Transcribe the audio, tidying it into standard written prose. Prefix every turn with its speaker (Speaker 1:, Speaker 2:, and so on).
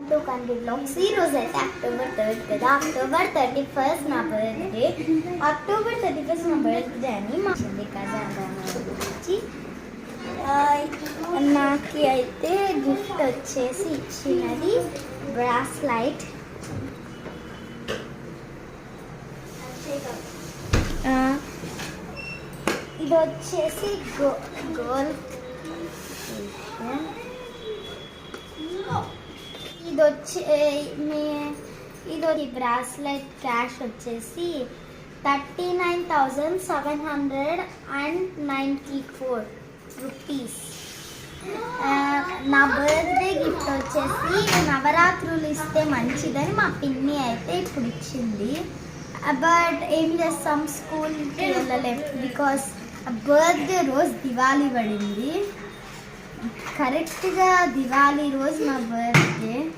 Speaker 1: To country blogs. ఈ రోజు అయితే అక్టోబర్ 3 కదా, అక్టోబర్ 31 నా బర్త్డే. అక్టోబర్ 31 నా బర్త్డే అని మా చెల్లి వచ్చి నాకు అయితే గిఫ్ట్ వచ్చేసి ఇచ్చినది బ్రాస్లైట్. ఇది వచ్చేసి గోల్డ్. ఇది బ్రాస్లెట్ క్యాష్ వచ్చేసి 39,794 రూపీస్. నా బర్త్డే గిఫ్ట్ వచ్చేసి నవరాత్రులు ఇస్తే మంచిదని మా పిన్ని అయితే ఇప్పుడు ఇచ్చింది. బట్ ఏం చేస్తాం, స్కూల్కి వెళ్ళలేము బికాస్ బర్త్డే రోజు దివాళీ పడింది. కరెక్ట్గా దివాళీ రోజు నా బర్త్డే.